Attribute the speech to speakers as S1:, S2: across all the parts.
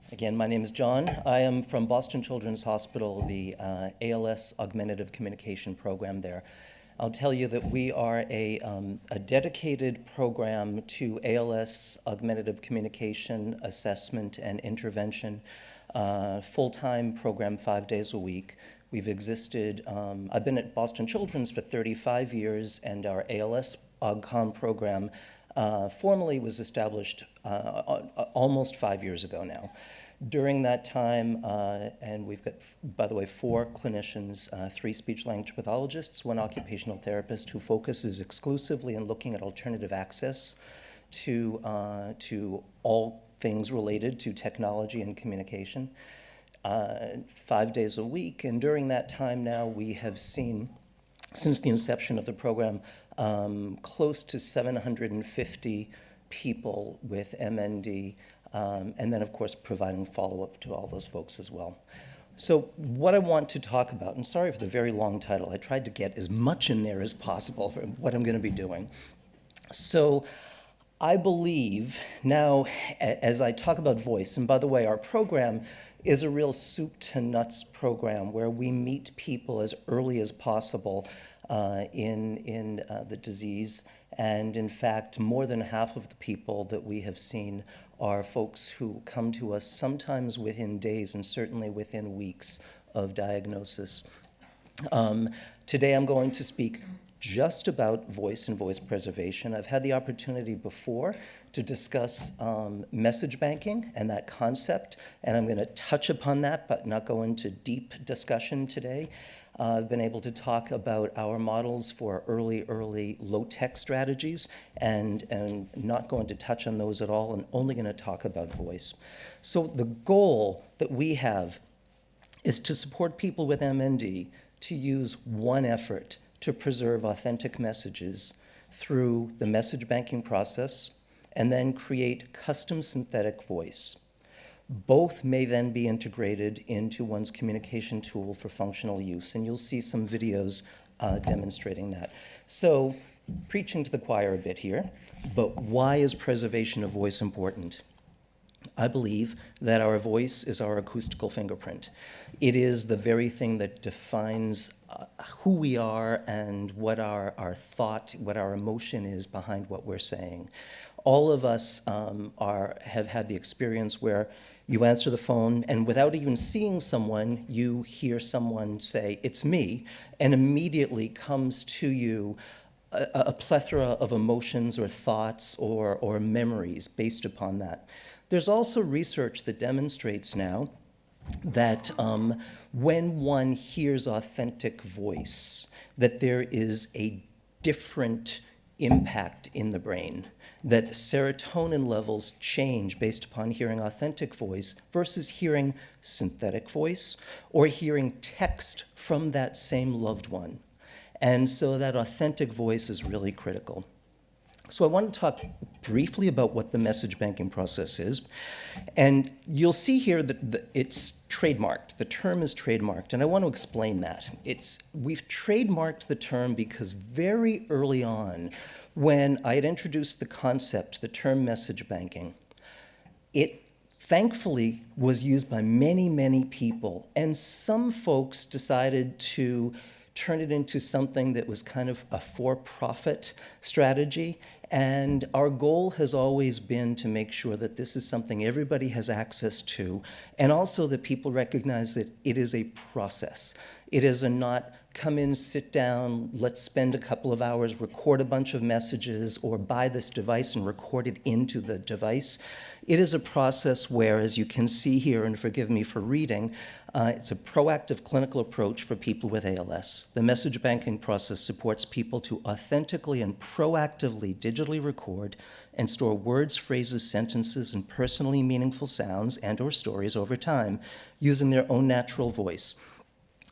S1: Again, my name is John. I am from Boston Children's Hospital, the ALS Augmentative Communication Program there. I'll tell you that we are a dedicated program to ALS augmentative communication assessment and intervention, full-time program 5 days a week. We've existed, I've been at Boston Children's for 35 years, and our ALS AugCom program formally was established almost 5 years ago now. During that time, and we've got, by the way, 4 clinicians, 3 speech-language pathologists, 1 occupational therapist who focuses exclusively on looking at alternative access to all things related to technology and communication, 5 days a week. And during that time now, we have seen, since the inception of the program, close to 750 people with MND, and then, of course, providing follow-up to all those folks as well. So what I want to talk about, and sorry for the very long title, I tried to get as much in there as possible for what I'm going to be doing. So I believe now, as I talk about voice, and by the way, our program is a real soup to nuts program where we meet people as early as possible in the disease. And in fact, more than half of the people that we have seen are folks who come to us sometimes within days and certainly within weeks of diagnosis. Today I'm going to speak just about voice and voice preservation. I've had the opportunity before to discuss message banking and that concept, and I'm going to touch upon that but not go into deep discussion today. I've been able to talk about our models for early low-tech strategies and not going to touch on those at all and only going to talk about voice. So the goal that we have is to support people with MND to use one effort to preserve authentic messages through the message banking process and then create custom synthetic voice. Both may then be integrated into one's communication tool for functional use, and you'll see some videos demonstrating that. So, preaching to the choir a bit here, but why is preservation of voice important? I believe that our voice is our acoustical fingerprint. It is the very thing that defines who we are and what our thought, what our emotion is behind what we're saying. All of us have had the experience where you answer the phone, and without even seeing someone, you hear someone say, "It's me," and immediately comes to you a plethora of emotions or thoughts or memories based upon that. There's also research that demonstrates now that when one hears authentic voice, that there is a different impact in the brain, that serotonin levels change based upon hearing authentic voice versus hearing synthetic voice or hearing text from that same loved one. And so that authentic voice is really critical. So I want to talk briefly about what the message banking process is. And you'll see here that it's trademarked. The term is trademarked, and I want to explain that. We've trademarked the term because very early on, when I had introduced the concept, the term message banking, it thankfully was used by many, many people. And some folks decided to turn it into something that was kind of a for-profit strategy. And our goal has always been to make sure that this is something everybody has access to, and also that people recognize that it is a process. It is a not come in, sit down, let's spend a couple of hours, record a bunch of messages, or buy this device and record it into the device. It is a process where, as you can see here, and forgive me for reading, it's a proactive clinical approach for people with ALS. The message banking process supports people to authentically and proactively digitally record and store words, phrases, sentences, and personally meaningful sounds and/or stories over time using their own natural voice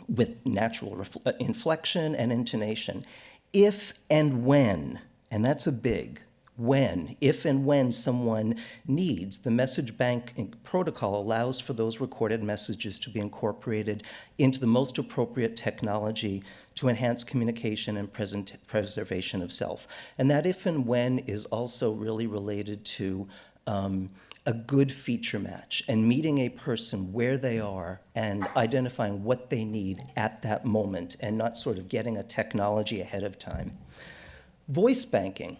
S1: with natural inflection and intonation. If and when, and that's a big when, if and when someone needs, the message banking protocol allows for those recorded messages to be incorporated into the most appropriate technology to enhance communication and preservation of self. And that if and when is also really related to a good feature match and meeting a person where they are and identifying what they need at that moment and not sort of getting a technology ahead of time. Voice banking.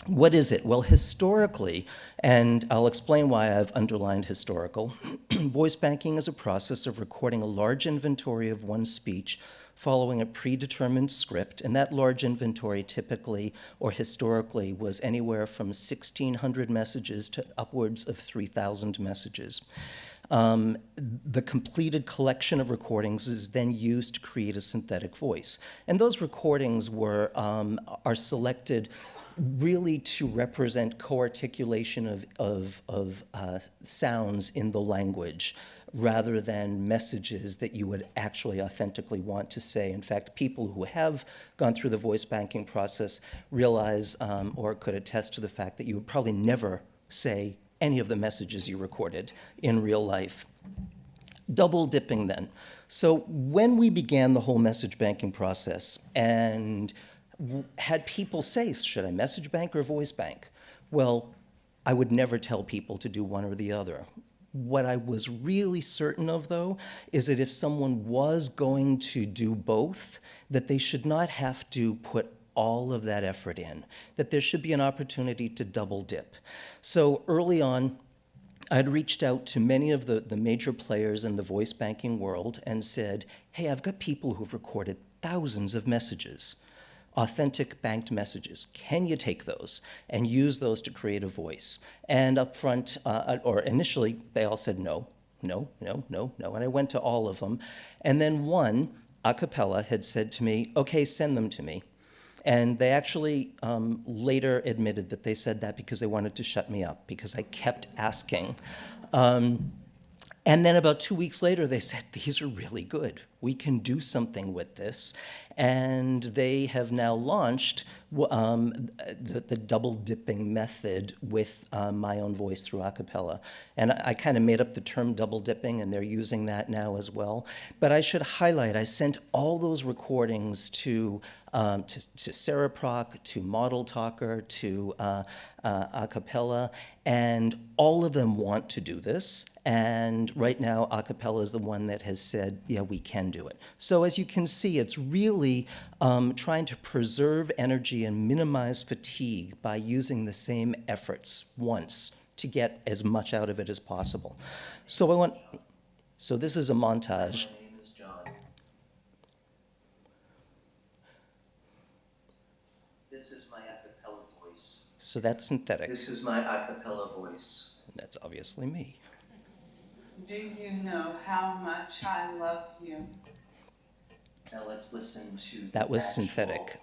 S1: What is it? Well, historically, and I'll explain why I've underlined historical, voice banking is a process of recording a large inventory of one's speech following a predetermined script, and that large inventory typically or historically was anywhere from 1,600 messages to upwards of 3,000 messages. The completed collection of recordings is then used to create a synthetic voice. And those recordings are selected really to represent co-articulation of sounds in the language rather than messages that you would actually authentically want to say. In fact, people who have gone through the voice banking process realize or could attest to the fact that you would probably never say any of the messages you recorded in real life. Double dipping then. So when we began the whole message banking process and had people say, should I message bank or voice bank? Well, I would never tell people to do one or the other. What I was really certain of, though, is that if someone was going to do both, that they should not have to put all of that effort in, that there should be an opportunity to double dip. So early on, I'd reached out to many of the major players in the voice banking world and said, hey, I've got people who've recorded thousands of messages, authentic banked messages. Can you take those and use those to create a voice? And up front, or initially, they all said no, no, no, no, no. And I went to all of them. And then one, a cappella, had said to me, okay, send them to me. And they actually later admitted that they said that because they wanted to shut me up, because I kept asking. And then about 2 weeks later, they said, these are really good. We can do something with this. And they have now launched the double dipping method with my own voice through a cappella. And I kind of made up the term double dipping, and they're using that now as well. But I should highlight, I sent all those recordings to Sarah Proc, to Model Talker, to a cappella, and all of them want to do this. And right now, a cappella is the one that has said, yeah, we can do it. So as you can see, it's really trying to preserve energy and minimize fatigue by using the same efforts once to get as much out of it as possible. So this is a montage. My name is John. This is my a cappella voice. So that's synthetic. This is my a cappella voice. And that's obviously me.
S2: Do you know how much I love you?
S1: Now let's listen to that was synthetic.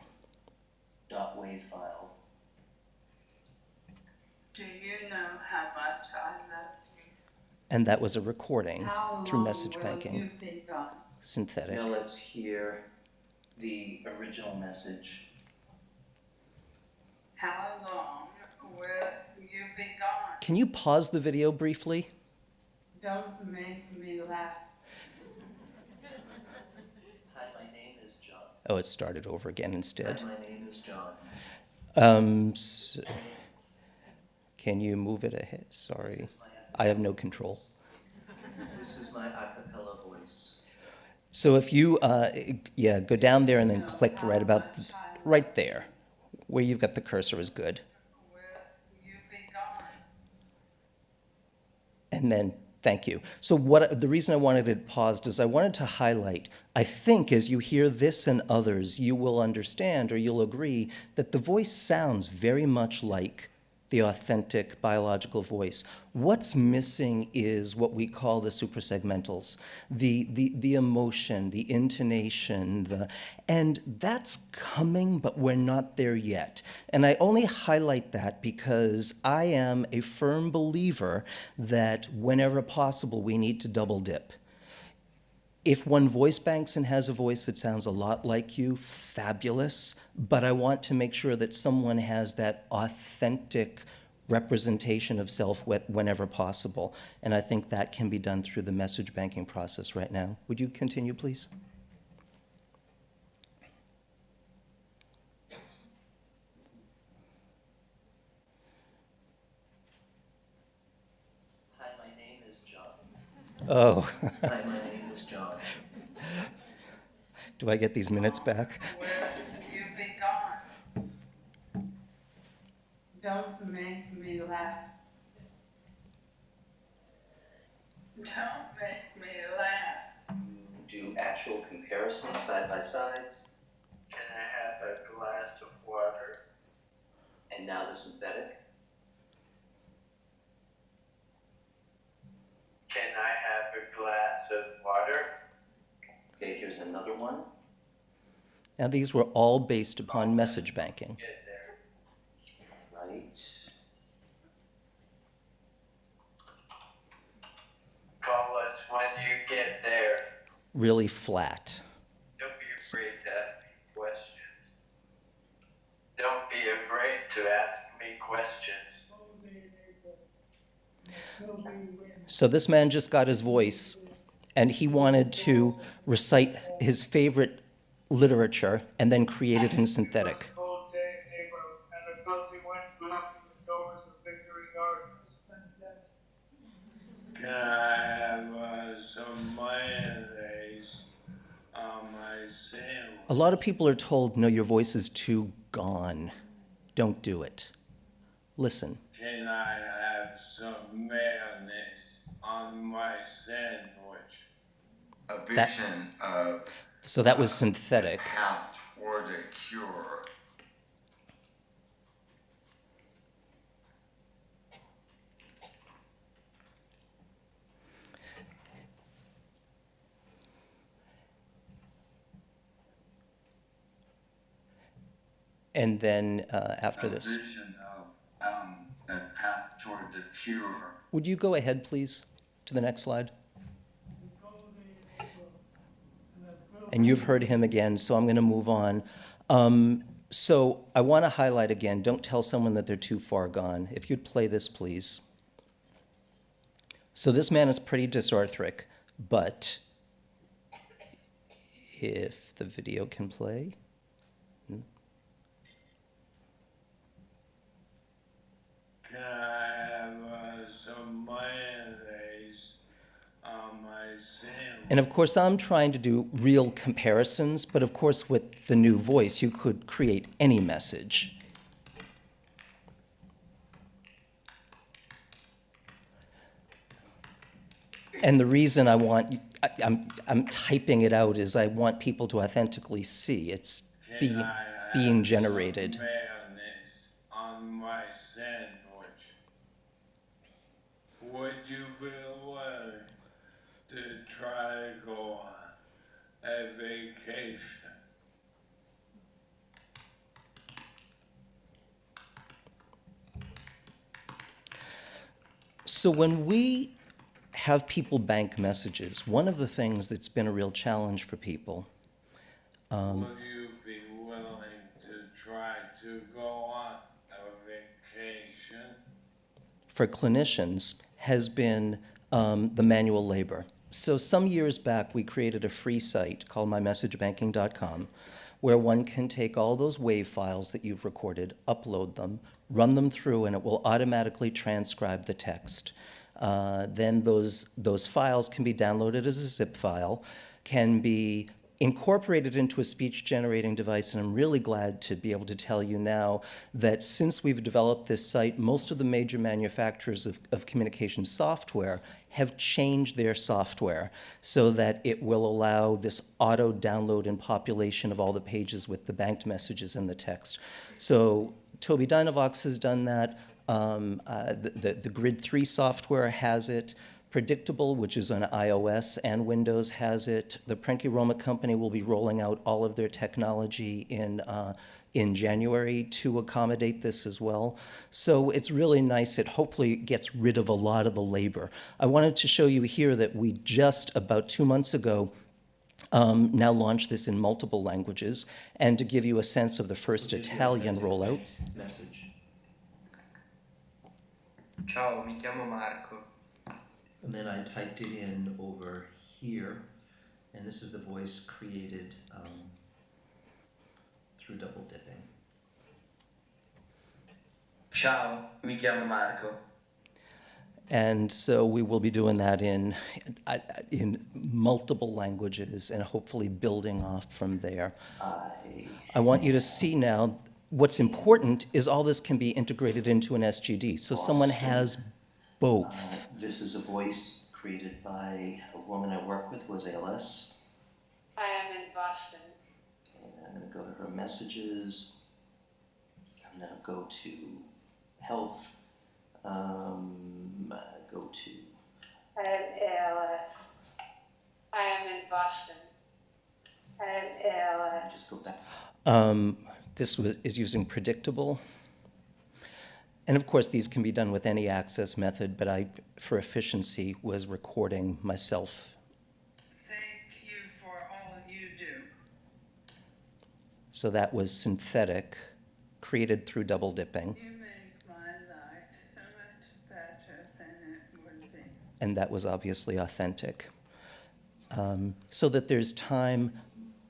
S1: .wav file.
S2: Do you know how much I love you?
S1: And that was a recording through message
S2: How long
S1: banking.
S2: will you be gone?
S1: Synthetic. Now let's hear the original message.
S2: How long will you be gone?
S1: Can you pause the video briefly?
S2: Don't make me laugh.
S1: Hi, my name is John. Oh, it started over again instead. Hi, my name is John. Can you move it ahead? Sorry. I have no control. This is my a cappella voice. So if you, go down there and then click right there, where you've got the cursor is good.
S2: Will you be gone?
S1: And then, thank you. So the reason I wanted it paused is I wanted to highlight, I think as you hear this and others, you will understand or you'll agree that the voice sounds very much like the authentic biological voice. What's missing is what we call the suprasegmentals, the emotion, the intonation, and that's coming, but we're not there yet. And I only highlight that because I am a firm believer that whenever possible, we need to double dip. If one voice banks and has a voice that sounds a lot like you, fabulous, but I want to make sure that someone has that authentic representation of self whenever possible. And I think that can be done through the message banking process right now. Would you continue, please? is John. Oh. Hi, my name is John. Do I get these minutes back?
S2: Where have you been gone? Don't make me laugh. Don't make me laugh.
S1: Do actual comparisons side by sides.
S3: Can I have a glass of water?
S1: And now the synthetic.
S3: Can I have a glass of water?
S1: Okay, here's another one. Now these were all based upon message banking.
S3: Get there.
S1: Right.
S3: Call us when you get there.
S1: Really flat.
S3: Don't be afraid to ask me questions. Don't be afraid to ask me questions.
S1: So this man just got his voice, and he wanted to recite his favorite literature and then create it in synthetic.
S4: Cold day in April, and a filthy wind blocking the doors of Victory Gardens.
S3: Can I have some mayonnaise on my sandwich?
S1: A lot of people are told, no, your voice is too gone. Don't do it. Listen.
S3: Can I have some mayonnaise on my sandwich?
S5: A vision of
S1: So that was synthetic.
S5: path toward a cure.
S1: And then after this.
S5: A vision of a path toward the cure.
S1: Would you go ahead, please, to the next slide? And you've heard him again, so I'm going to move on. So I want to highlight again, don't tell someone that they're too far gone. If you'd play this, please. So this man is pretty dysarthric, but if the video can play.
S3: Can I have some mayonnaise on my sandwich?
S1: And of course, I'm trying to do real comparisons, but of course, with the new voice, you could create any message. And the reason I'm typing it out is I want people to authentically see it's being generated.
S3: Some mayonnaise on my sandwich. Would you be willing to try to go on a vacation?
S1: So when we have people bank messages, one of the things that's been a real challenge for people,
S3: Would you be willing to try to go on a vacation?
S1: for clinicians, has been the manual labor. So some years back, we created a free site called mymessagebanking.com, where one can take all those WAV files that you've recorded, upload them, run them through, and it will automatically transcribe the text. Then those files can be downloaded as a zip file, can be incorporated into a speech-generating device, and I'm really glad to be able to tell you now that since we've developed this site, most of the major manufacturers of communication software have changed their software so that it will allow this auto-download and population of all the pages with the banked messages and the text. So Tobii Dynavox has done that. The Grid 3 software has it. Predictable, which is on iOS and Windows, has it. The Prenke Roma company will be rolling out all of their technology in January to accommodate this as well. So it's really nice. It hopefully gets rid of a lot of the labor. I wanted to show you here that we just about 2 months ago now launched this in multiple languages, and to give you a sense of the first Italian rollout.
S6: Message. Ciao, mi chiamo Marco. And then I typed it in over here, and this is the voice created through double dipping.
S7: Ciao, mi chiamo Marco.
S1: And so we will be doing that in multiple languages and hopefully building off from there. I want you to see now, what's important is all this can be integrated into an SGD. So someone has both. This is a voice created by a woman I work with who has ALS.
S2: I am in Boston.
S1: And I'm going to go to her messages. I'm going to go to health. Go to.
S2: I have ALS. I am in Boston. I have ALS.
S1: Just go back. This is using predictable. And of course, these can be done with any access method, but I, for efficiency, was recording myself.
S2: Thank you for all you do.
S1: So that was synthetic, created through double dipping,
S2: You make my life so much better than it would be.
S1: and that was obviously authentic. So that there's time,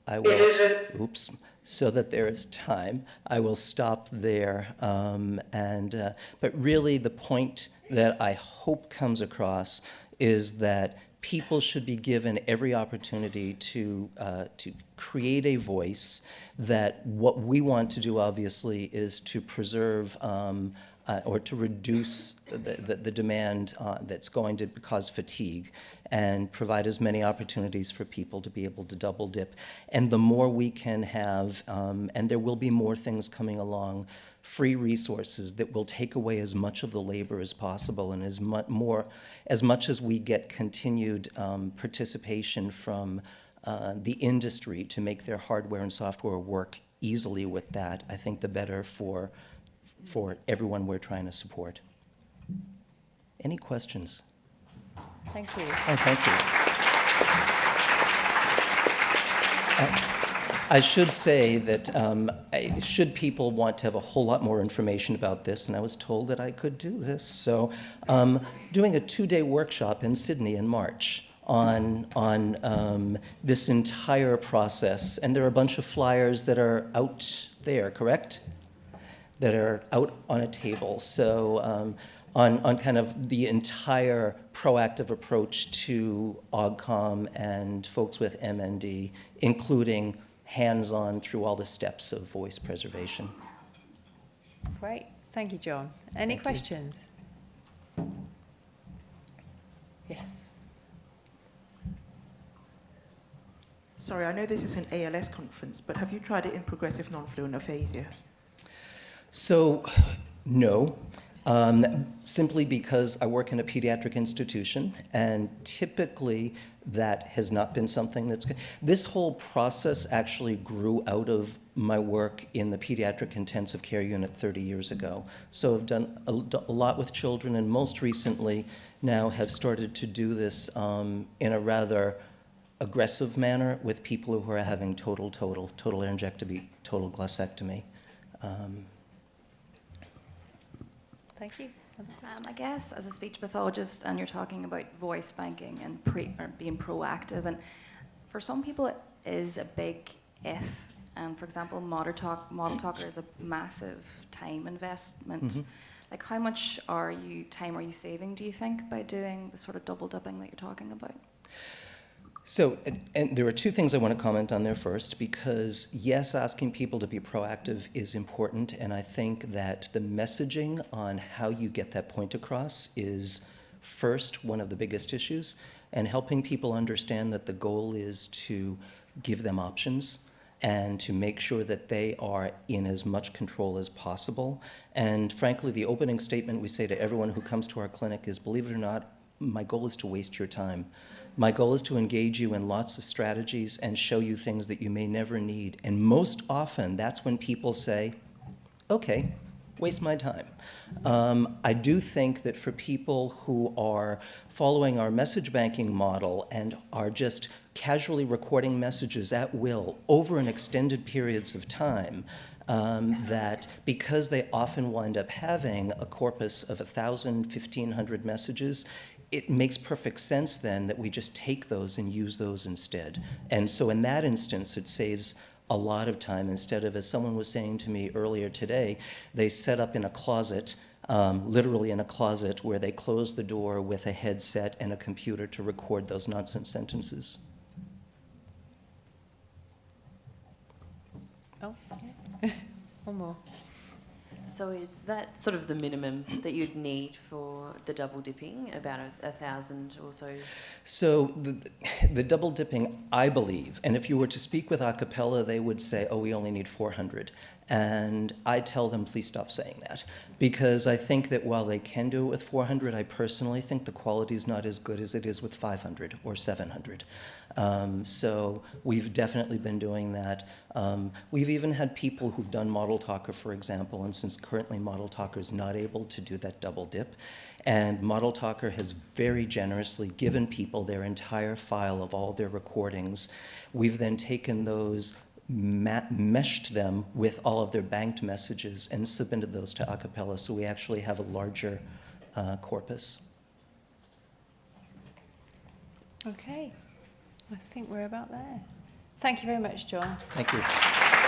S1: I will.
S2: It isn't.
S1: Oops. So that there is time, I will stop there. But really, the point that I hope comes across is that people should be given every opportunity to create a voice. That what we want to do, obviously, is to preserve or to reduce the demand that's going to cause fatigue, and provide as many opportunities for people to be able to double dip. And the more we can have, and there will be more things coming along, free resources that will take away as much of the labor as possible, and as much as we get continued participation from the industry to make their hardware and software work easily with that, I think the better for everyone we're trying to support. Any questions?
S7: Thank you.
S1: Oh, thank you. I should say that should people want to have a whole lot more information about this, and I was told that I could do this, so doing a 2-day workshop in Sydney in March on this entire process, and there are a bunch of flyers that are out there, correct? That are out on a table. So on kind of the entire proactive approach to OGCOM and folks with MND, including hands-on through all the steps of voice preservation.
S7: Great. Thank you, John. Any
S1: Thank you.
S7: questions? Yes.
S8: Sorry, I know this is an ALS conference, but have you tried it in progressive non-fluent aphasia?
S1: So, no, simply because I work in a pediatric institution, and typically that has not been something that's. This whole process actually grew out of my work in the pediatric intensive care unit 30 years ago. So I've done a lot with children, and most recently now have started to do this in a rather aggressive manner with people who are having total laryngectomy, total glossectomy.
S7: Thank you.
S9: I guess as a speech pathologist, and you're talking about voice banking and being proactive, and for some people it is a big if. And for example, model talker is a massive time investment.
S1: Mm-hmm.
S9: Like, how much time are you saving, do you think, by doing the sort of double dipping that you're talking about?
S1: So, and there are two things I want to comment on there first, because yes, asking people to be proactive is important, and I think that the messaging on how you get that point across is first one of the biggest issues, and helping people understand that the goal is to give them options and to make sure that they are in as much control as possible. And frankly, the opening statement we say to everyone who comes to our clinic is, believe it or not, my goal is to waste your time. My goal is to engage you in lots of strategies and show you things that you may never need. And most often, that's when people say, okay, waste my time. I do think that for people who are following our message banking model and are just casually recording messages at will over an extended periods of time, that because they often wind up having a corpus of 1,000, 1,500 messages, it makes perfect sense then that we just take those and use those instead. And so in that instance, it saves a lot of time instead of, as someone was saying to me earlier today, they set up in a closet literally in a closet where they close the door with a headset and a computer to record those nonsense sentences.
S7: Oh, yeah. One more.
S10: So is that sort of the minimum that you'd need for the double dipping, about 1,000 or so?
S1: So the double dipping, I believe, and if you were to speak with a cappella, they would say, oh, we only need 400. And I tell them, please stop saying that. Because I think that while they can do it with 400, I personally think the quality is not as good as it is with 500 or 700. So we've definitely been doing that. We've even had people who've done Model Talker, for example, and since currently Model Talker is not able to do that double dip, and Model Talker has very generously given people their entire file of all their recordings, we've then taken those, meshed them with all of their banked messages and submitted those to a cappella, so we actually have a larger corpus.
S7: Okay. I think we're about there. Thank you very much, John.
S1: Thank you.